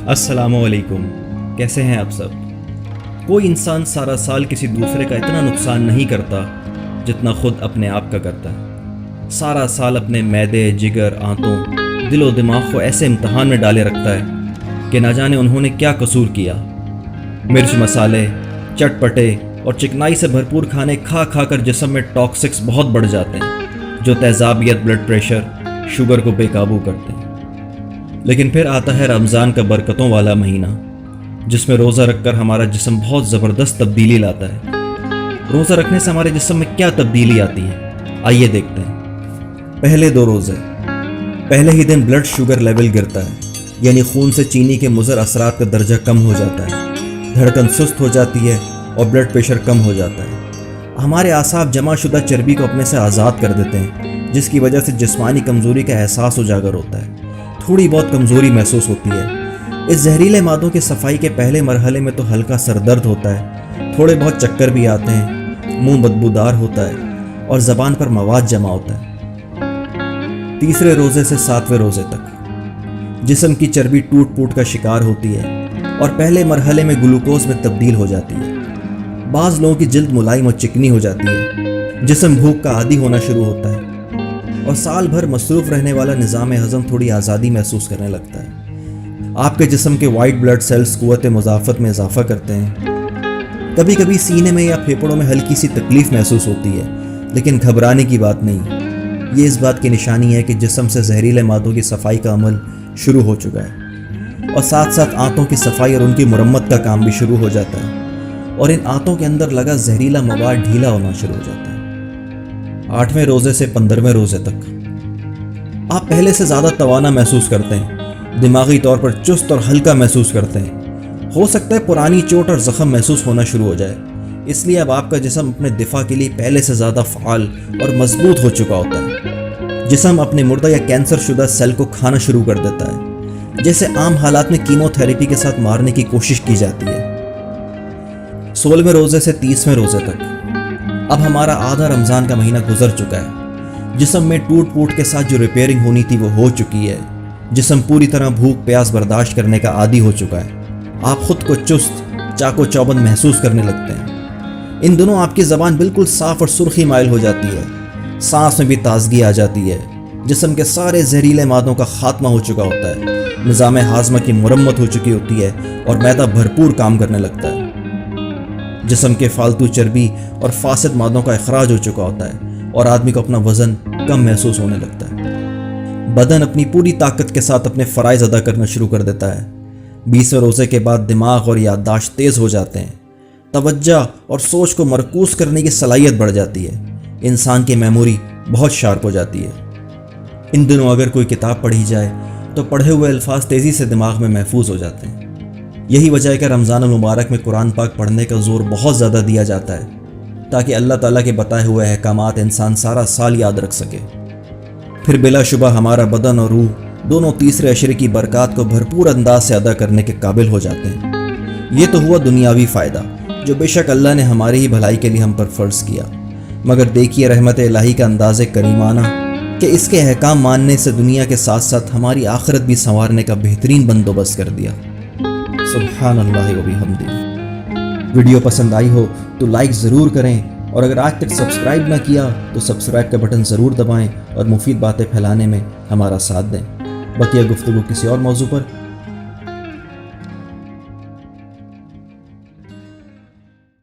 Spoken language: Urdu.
السلام علیکم، کیسے ہیں آپ سب؟ کوئی انسان سارا سال کسی دوسرے کا اتنا نقصان نہیں کرتا جتنا خود اپنے آپ کا کرتا ہے۔ سارا سال اپنے معدے، جگر، آنتوں، دل و دماغ کو ایسے امتحان میں ڈالے رکھتا ہے کہ نہ جانے انہوں نے کیا قصور کیا۔ مرچ، مسالے، چٹ پٹے اور چکنائی سے بھرپور کھانے کھا کھا کر جسم میں ٹاکسکس بہت بڑھ جاتے ہیں جو تیزابیت، بلڈ پریشر، شوگر کو بے قابو کرتے ہیں۔ لیکن پھر آتا ہے رمضان کا برکتوں والا مہینہ، جس میں روزہ رکھ کر ہمارا جسم بہت زبردست تبدیلی لاتا ہے۔ روزہ رکھنے سے ہمارے جسم میں کیا تبدیلی آتی ہے، آئیے دیکھتے ہیں۔ پہلے 2 روزے، پہلے ہی دن بلڈ شوگر لیول گرتا ہے، یعنی خون سے چینی کے مضر اثرات کا درجہ کم ہو جاتا ہے، دھڑکن سست ہو جاتی ہے اور بلڈ پریشر کم ہو جاتا ہے۔ ہمارے اعصاب جمع شدہ چربی کو اپنے سے آزاد کر دیتے ہیں، جس کی وجہ سے جسمانی کمزوری کا احساس اجاگر ہوتا ہے، تھوڑی بہت کمزوری محسوس ہوتی ہے۔ اس زہریلے مادوں کی صفائی کے پہلے مرحلے میں تو ہلکا سر درد ہوتا ہے، تھوڑے بہت چکر بھی آتے ہیں، منہ بدبودار ہوتا ہے اور زبان پر مواد جمع ہوتا ہے۔ تیسرے روزے سے 7ویں روزے تک جسم کی چربی ٹوٹ پوٹ کا شکار ہوتی ہے اور پہلے مرحلے میں گلوکوز میں تبدیل ہو جاتی ہے۔ بعض لوگوں کی جلد ملائم اور چکنی ہو جاتی ہے، جسم بھوک کا عادی ہونا شروع ہوتا ہے اور سال بھر مصروف رہنے والا نظام ہضم تھوڑی آزادی محسوس کرنے لگتا ہے۔ آپ کے جسم کے وائٹ بلڈ سیلز قوت مضافت میں اضافہ کرتے ہیں۔ کبھی کبھی سینے میں یا پھیپھڑوں میں ہلکی سی تکلیف محسوس ہوتی ہے، لیکن گھبرانے کی بات نہیں۔ یہ اس بات کی نشانی ہے کہ جسم سے زہریلے مادوں کی صفائی کا عمل شروع ہو چکا ہے، اور ساتھ ساتھ آنتوں کی صفائی اور ان کی مرمت کا کام بھی شروع ہو جاتا ہے، اور ان آنتوں کے اندر لگا زہریلا مواد ڈھیلا ہونا شروع ہو جاتا ہے۔ 8ویں روزے سے 15ویں روزے تک آپ پہلے سے زیادہ توانا محسوس کرتے ہیں، دماغی طور پر چست اور ہلکا محسوس کرتے ہیں۔ ہو سکتا ہے پرانی چوٹ اور زخم محسوس ہونا شروع ہو جائے، اس لیے اب آپ کا جسم اپنے دفاع کے لیے پہلے سے زیادہ فعال اور مضبوط ہو چکا ہوتا ہے۔ جسم اپنے مردہ یا کینسر شدہ سیل کو کھانا شروع کر دیتا ہے، جیسے عام حالات میں کیمو تھراپی کے ساتھ مارنے کی کوشش کی جاتی ہے۔ 16ویں روزے سے 30ویں روزے تک اب ہمارا آدھا رمضان کا مہینہ گزر چکا ہے۔ جسم میں ٹوٹ پوٹ کے ساتھ جو ریپیئرنگ ہونی تھی وہ ہو چکی ہے۔ جسم پوری طرح بھوک پیاس برداشت کرنے کا عادی ہو چکا ہے۔ آپ خود کو چست، چاقو چوبند محسوس کرنے لگتے ہیں۔ ان دنوں آپ کی زبان بالکل صاف اور سرخی مائل ہو جاتی ہے، سانس میں بھی تازگی آ جاتی ہے، جسم کے سارے زہریلے مادوں کا خاتمہ ہو چکا ہوتا ہے، نظام ہاضمہ کی مرمت ہو چکی ہوتی ہے اور معدہ بھرپور کام کرنے لگتا ہے۔ جسم کے فالتو چربی اور فاسد مادوں کا اخراج ہو چکا ہوتا ہے اور آدمی کو اپنا وزن کم محسوس ہونے لگتا ہے۔ بدن اپنی پوری طاقت کے ساتھ اپنے فرائض ادا کرنا شروع کر دیتا ہے۔ 20ویں روزے کے بعد دماغ اور یادداشت تیز ہو جاتے ہیں، توجہ اور سوچ کو مرکوز کرنے کی صلاحیت بڑھ جاتی ہے، انسان کی میموری بہت شارپ ہو جاتی ہے۔ ان دنوں اگر کوئی کتاب پڑھی جائے تو پڑھے ہوئے الفاظ تیزی سے دماغ میں محفوظ ہو جاتے ہیں۔ یہی وجہ ہے کہ رمضان المبارک میں قرآن پاک پڑھنے کا زور بہت زیادہ دیا جاتا ہے، تاکہ اللہ تعالیٰ کے بتائے ہوئے احکامات انسان سارا سال یاد رکھ سکے۔ پھر بلا شبہ ہمارا بدن اور روح دونوں تیسرے عشرے کی برکات کو بھرپور انداز سے ادا کرنے کے قابل ہو جاتے ہیں۔ یہ تو ہوا دنیاوی فائدہ، جو بے شک اللہ نے ہماری ہی بھلائی کے لیے ہم پر فرض کیا، مگر دیکھیے رحمت الہی کا انداز کریمانہ کہ اس کے احکام ماننے سے دنیا کے ساتھ ساتھ ہماری آخرت بھی سنوارنے کا بہترین بندوبست کر دیا۔ سبحان اللہ و بحمدہ۔ ویڈیو پسند آئی ہو تو لائک ضرور کریں، اور اگر آج تک سبسکرائب نہ کیا تو سبسکرائب کا بٹن ضرور دبائیں اور مفید باتیں پھیلانے میں ہمارا ساتھ دیں۔ بقیہ گفتگو کسی اور موضوع پر